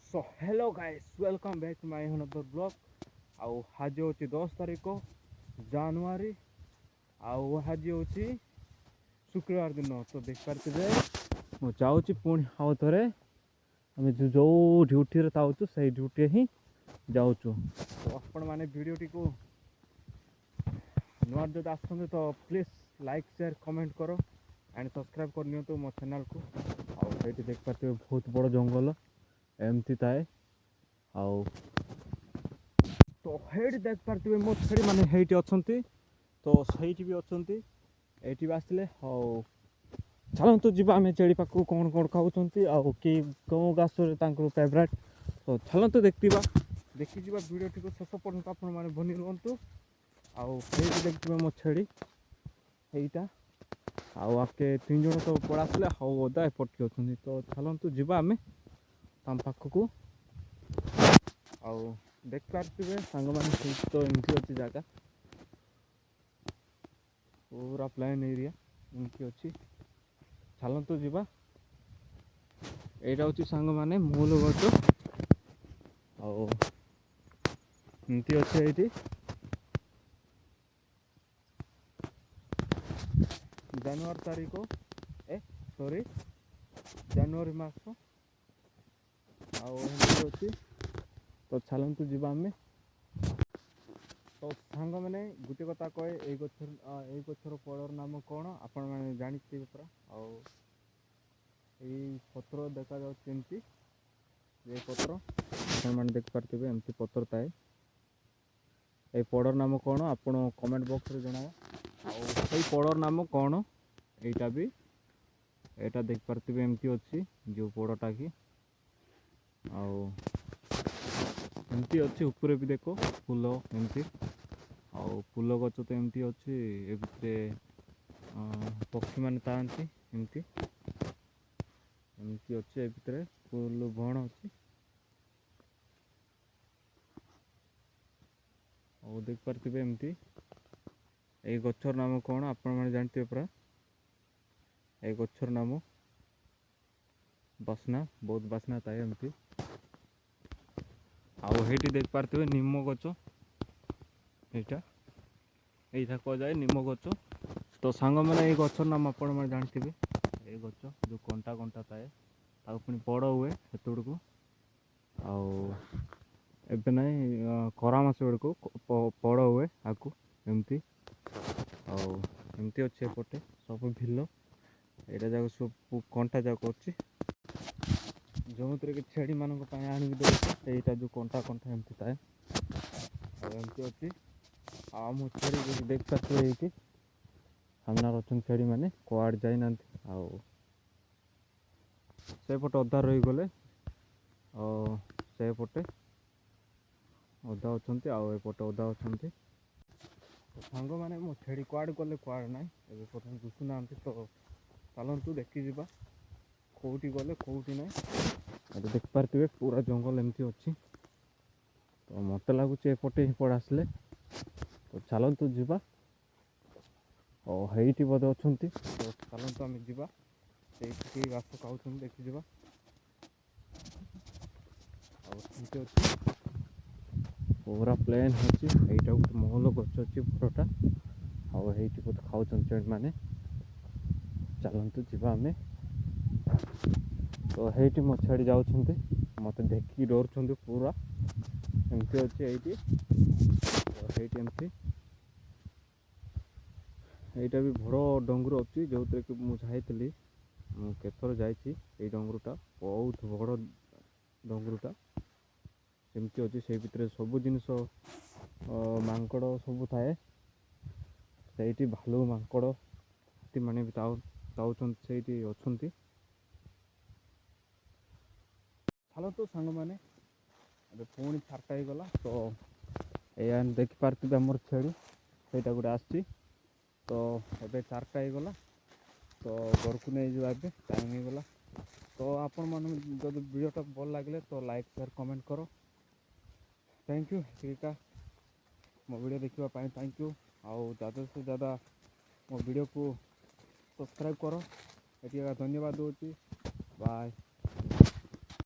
So hello guys welcome back to my another blog. आउ आज हूँ 10 तारीख जनवरी आज हूँ शुक्रवार दिन। तो देखिपारे मुझे जाऊँगी पुणी आउ थे आम जो ड्यूटी थाउचु से ड्यूटी ही जाऊँ। तो आपण मैंने वीडियोटी को नुआ जो आसते तो प्लीज लाइक शेयर कमेंट करो एंड सब्सक्राइब कर नियो मो चैनल को। आउ ये देखिपारे बहुत बड़ जंगल एमती थाए। आउ तो हेटी देख पारे मो छेड़ी मैंने हेटी अच्छा तो सही भी अच्छा ये आसले। हाँ चलतु जी आम छेड़ी पाक कौन कौन खाऊँ कि कौ घास फेवरेट। तो चलतु देखा देखी वीडियो टी शेष पर्यटन आप बनी रुहतु। आउ देखिए मो छेड़ी यहीटा आके 3 जन तो पड़ासले हाउ अदा एपटे अच्छा। तो चलतु जी आम तम पाखक आउ देख पारे सांग मैंने तो एमती अच्छी जगह पूरा प्लेन एरिया एमती अच्छी। चलतु जी यहाँ हूँ सांग मैंने मूल गच आमती अच्छे ये जनवरी तारीख सॉरी जनवरी मास अच्छी। तो चलतु जी आम तो सांग मैंने गोटे कथा कहे ये गचर फलर नाम कौन आपण मैंने जानी पूरा। पत्र देखा जाती ये पत्र आप देख पारे एमती पत्र थाए। ये पड़र नाम कौन आपण कमेंट बॉक्स रे जनाओ। पड़र नाम कौन यहाँ भी यहाँ देख पारे एमती अच्छी जो पड़टा कि एमती अच्छी ऊपर भी देखो फूल एमती आउ फूल गच तो एमती अच्छी पक्षी मान थाती एमती एमती अच्छे भितर फूल बण अच्छी। और देख पारे एमती ये गचर नाम कौन आपण मैंने जानते पूरा। ये गचर नाम बासना बहुत बासना थाए एमती। आउ हेटी देख पारे निम गच यहाँ यही कह जाए निम गच। तो सांग मैंने ये गचर नाम आपण मैंने जानते ये गच जो कंटा कंटा थाए पुणी बड़ हुए से एबे नहीं खरा मास बेड़क बड़ हुए आकु एमती एमती अच्छे एपटे सब भिल यहाँ जाक सब कंटा जाक अच्छी जो थे कि छेड़ी मान आनिक देता जो कंटा कंटा एमती थाए एमती अच्छी। आम छेड़ी देख पारे ये सामने अच्छा छेड़ी मैंने कड़ जाना सेपटे अधा रही गले सेपटे अधा अच्छा आउपटे अधा अच्छा। सांग मैंने मो छेड़ी कड़ गले कड़ ना एपर्तन दिशुना। तो चलतु देखी कौटी गले कौटी ना देख पारे पूरा जंगल एमती अच्छी। तो मत लगुच एपटे ही पड़ आसले। तो चलतु जी हेटी बोधे अच्छा। तो चलतु आम जा घास खाऊ देखी पूरा प्लेन अच्छी। यहाँ गोटे महल गच अच्छी बड़टा आईटी बोधे खाऊ चेट मैंने चलतु जी आम। तो हेटी मो छाड़ी जाऊँ मत देखिकी डर पूरा एमती अच्छे ये एमती यहाँ भी बड़ डंगुर अच्छी जो थे कि मुझे केथर जाइए डंगुरटा बहुत बड़ डंगुरटा एमती अच्छी से भितर सब जिनस मांकड़ सब थाए से भालू मांकड़ हाथी माने भी से अच्छा। चलतु सांग मैंने अभी पुणी 4टा हो गला। तो या देख पारे आमर छेड़ी से गोटे आसी। तो ये 4टा हो गला तो घर को नहीं जाए टाइम हो गला। तो आपण मन जो वीडियोटा भल लगे तो लाइक शेयर कमेंट करो। थैंक यू ठीक मो वीडियो देखा थैंक यू। आउ ज़्यादा से ज़्यादा मो वीडियो को सब्सक्राइब करो ये धन्यवाद दूसरी बाय।